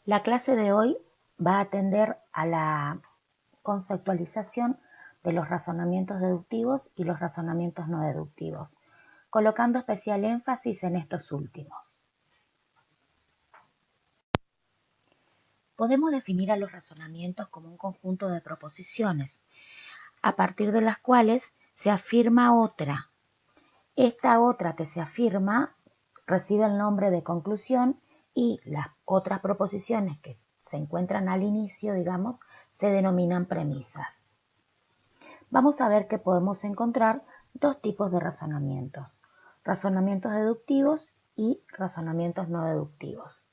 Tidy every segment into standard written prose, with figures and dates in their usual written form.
La clase de hoy va a atender a la conceptualización de los razonamientos deductivos y los razonamientos no deductivos, colocando especial énfasis en estos últimos. Podemos definir a los razonamientos como un conjunto de proposiciones, a partir de las cuales se afirma otra. Esta otra que se afirma recibe el nombre de conclusión y las otras proposiciones que se encuentran al inicio, digamos, se denominan premisas. Vamos a ver que podemos encontrar dos tipos de razonamientos: razonamientos deductivos y razonamientos no deductivos.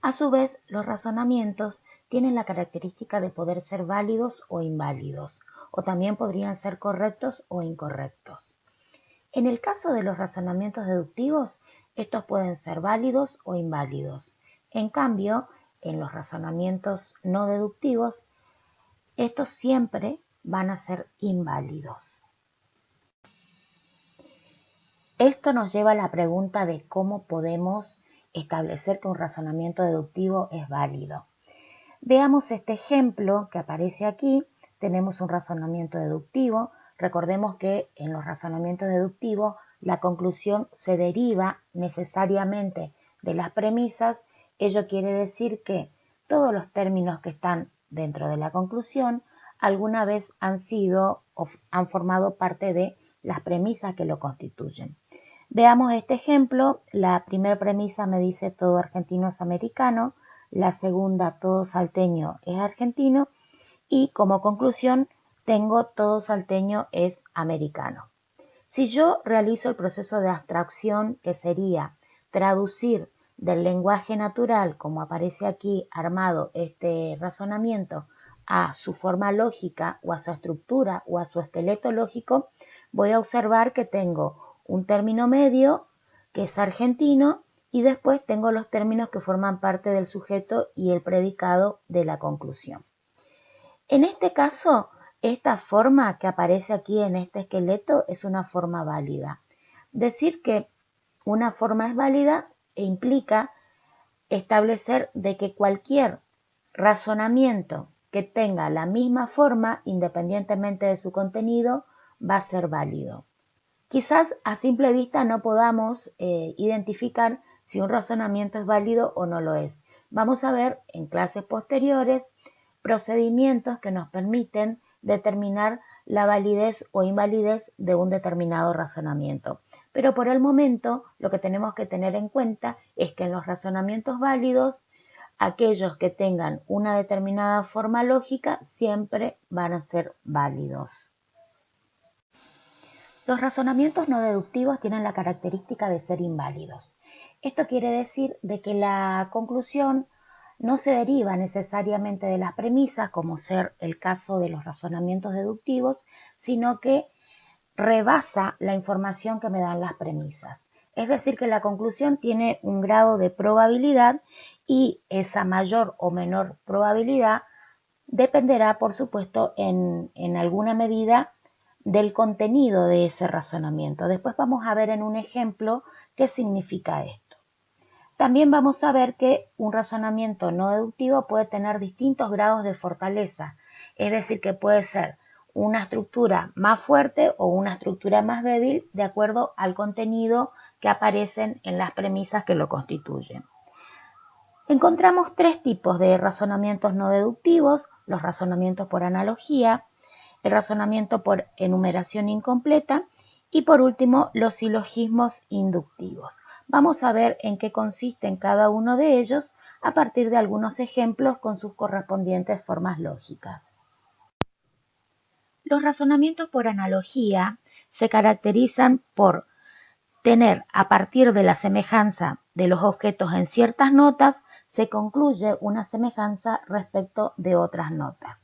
A su vez, los razonamientos tienen la característica de poder ser válidos o inválidos, o también podrían ser correctos o incorrectos. En el caso de los razonamientos deductivos, estos pueden ser válidos o inválidos. En cambio, en los razonamientos no deductivos, estos siempre van a ser inválidos. Esto nos lleva a la pregunta de cómo podemos establecer que un razonamiento deductivo es válido. Veamos este ejemplo que aparece aquí. Tenemos un razonamiento deductivo. Recordemos que en los razonamientos deductivos la conclusión se deriva necesariamente de las premisas. Ello quiere decir que todos los términos que están dentro de la conclusión alguna vez han sido o han formado parte de las premisas que lo constituyen. Veamos este ejemplo. La primera premisa me dice todo argentino es americano. La segunda, todo salteño es argentino, y como conclusión tengo todo salteño es americano. Si yo realizo el proceso de abstracción, que sería traducir del lenguaje natural, como aparece aquí armado este razonamiento, a su forma lógica o a su estructura o a su esqueleto lógico, voy a observar que tengo un término medio que es argentino, y después tengo los términos que forman parte del sujeto y el predicado de la conclusión. En este caso, esta forma que aparece aquí en este esqueleto es una forma válida. Decir que una forma es válida implica establecer de que cualquier razonamiento que tenga la misma forma, independientemente de su contenido, va a ser válido. Quizás a simple vista no podamos identificar si un razonamiento es válido o no lo es. Vamos a ver en clases posteriores procedimientos que nos permiten determinar la validez o invalidez de un determinado razonamiento. Pero por el momento lo que tenemos que tener en cuenta es que en los razonamientos válidos, aquellos que tengan una determinada forma lógica siempre van a ser válidos. Los razonamientos no deductivos tienen la característica de ser inválidos. Esto quiere decir de que la conclusión no se deriva necesariamente de las premisas, como ser el caso de los razonamientos deductivos, sino que rebasa la información que me dan las premisas. Es decir, que la conclusión tiene un grado de probabilidad y esa mayor o menor probabilidad dependerá, por supuesto, en alguna medida del contenido de ese razonamiento. Después vamos a ver en un ejemplo qué significa esto. También vamos a ver que un razonamiento no deductivo puede tener distintos grados de fortaleza, es decir, que puede ser una estructura más fuerte o una estructura más débil de acuerdo al contenido que aparecen en las premisas que lo constituyen. Encontramos tres tipos de razonamientos no deductivos: los razonamientos por analogía, el razonamiento por enumeración incompleta y por último los silogismos inductivos. Vamos a ver en qué consisten cada uno de ellos a partir de algunos ejemplos con sus correspondientes formas lógicas. Los razonamientos por analogía se caracterizan por tener, a partir de la semejanza de los objetos en ciertas notas, se concluye una semejanza respecto de otras notas.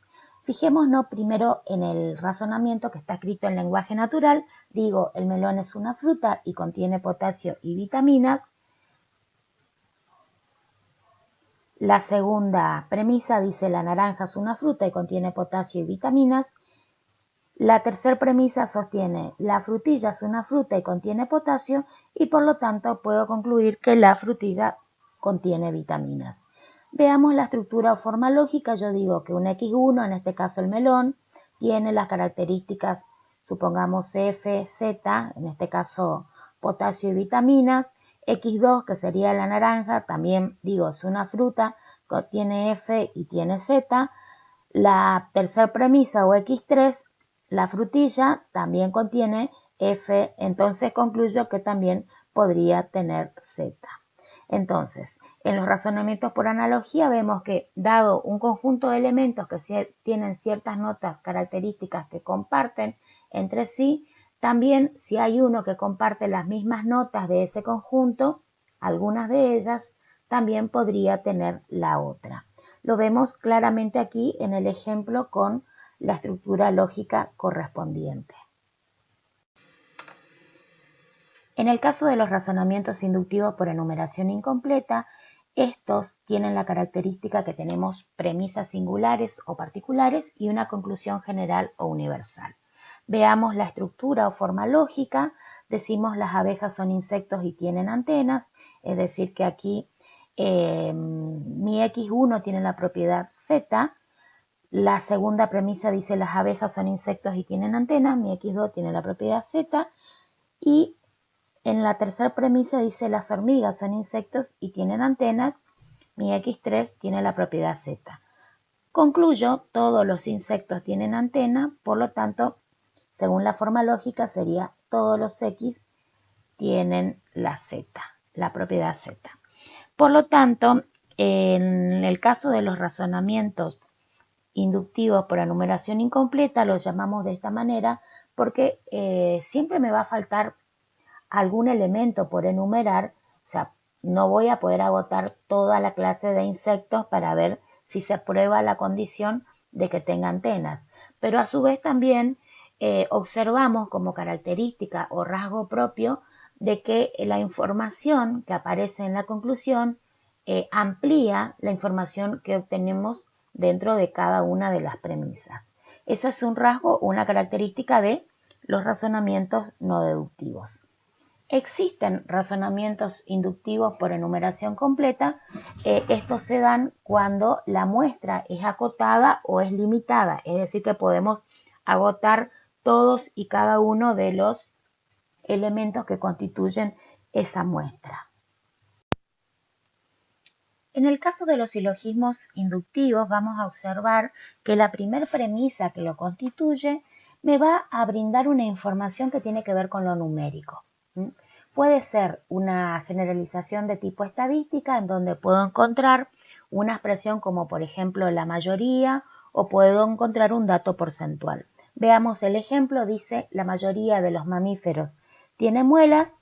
Fijémonos primero en el razonamiento que está escrito en lenguaje natural. Digo, el melón es una fruta y contiene potasio y vitaminas. La segunda premisa dice, la naranja es una fruta y contiene potasio y vitaminas. La tercera premisa sostiene, la frutilla es una fruta y contiene potasio, y por lo tanto puedo concluir que la frutilla contiene vitaminas. Veamos la estructura o forma lógica. Yo digo que un X1, en este caso el melón, tiene las características, supongamos F, Z, en este caso potasio y vitaminas. X2, que sería la naranja, también digo es una fruta, tiene F y tiene Z. La tercera premisa o X3, la frutilla, también contiene F, entonces concluyo que también podría tener Z. Entonces, en los razonamientos por analogía vemos que, dado un conjunto de elementos que tienen ciertas notas características que comparten entre sí, también si hay uno que comparte las mismas notas de ese conjunto, algunas de ellas, también podría tener la otra. Lo vemos claramente aquí en el ejemplo con la estructura lógica correspondiente. En el caso de los razonamientos inductivos por enumeración incompleta, estos tienen la característica que tenemos premisas singulares o particulares y una conclusión general o universal. Veamos la estructura o forma lógica. Decimos las abejas son insectos y tienen antenas, es decir que aquí mi X1 tiene la propiedad Z. La segunda premisa dice las abejas son insectos y tienen antenas, mi X2 tiene la propiedad Z. Y en la tercera premisa dice las hormigas son insectos y tienen antenas, mi X3 tiene la propiedad Z. Concluyo, todos los insectos tienen antena, por lo tanto, según la forma lógica sería todos los X tienen la Z, la propiedad Z. Por lo tanto, en el caso de los razonamientos inductivos por enumeración incompleta, los llamamos de esta manera porque siempre me va a faltar algún elemento por enumerar, o sea, no voy a poder agotar toda la clase de insectos para ver si se prueba la condición de que tenga antenas. Pero a su vez también observamos como característica o rasgo propio de que la información que aparece en la conclusión amplía la información que obtenemos dentro de cada una de las premisas. Ese es un rasgo, una característica de los razonamientos no deductivos. Existen razonamientos inductivos por enumeración completa. Estos se dan cuando la muestra es acotada o es limitada, es decir, que podemos agotar todos y cada uno de los elementos que constituyen esa muestra. En el caso de los silogismos inductivos vamos a observar que la primera premisa que lo constituye me va a brindar una información que tiene que ver con lo numérico. Puede ser una generalización de tipo estadística en donde puedo encontrar una expresión como por ejemplo la mayoría o puedo encontrar un dato porcentual. Veamos el ejemplo, dice la mayoría de los mamíferos tiene muelas.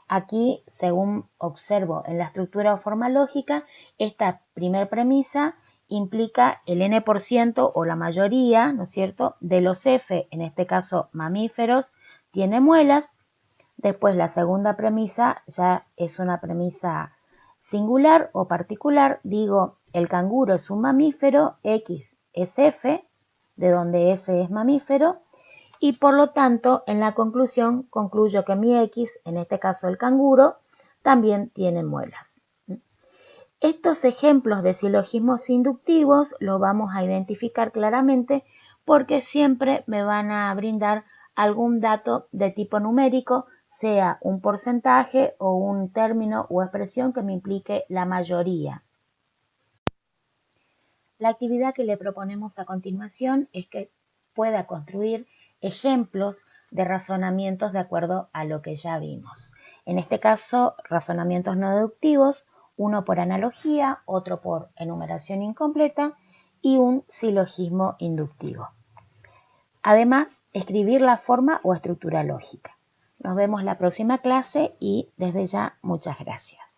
Aquí, según observo en la estructura o forma lógica, esta primer premisa implica el n% o la mayoría, ¿no es cierto?, de los F, en este caso mamíferos, tiene muelas. Después la segunda premisa ya es una premisa singular o particular. Digo, el canguro es un mamífero, X es F, de donde F es mamífero, y por lo tanto en la conclusión concluyo que mi X, en este caso el canguro, también tiene muelas. Estos ejemplos de silogismos inductivos los vamos a identificar claramente porque siempre me van a brindar algún dato de tipo numérico, sea un porcentaje o un término o expresión que me implique la mayoría. La actividad que le proponemos a continuación es que pueda construir ejemplos de razonamientos de acuerdo a lo que ya vimos. En este caso, razonamientos no deductivos, uno por analogía, otro por enumeración incompleta y un silogismo inductivo. Además, escribir la forma o estructura lógica. Nos vemos la próxima clase y desde ya muchas gracias.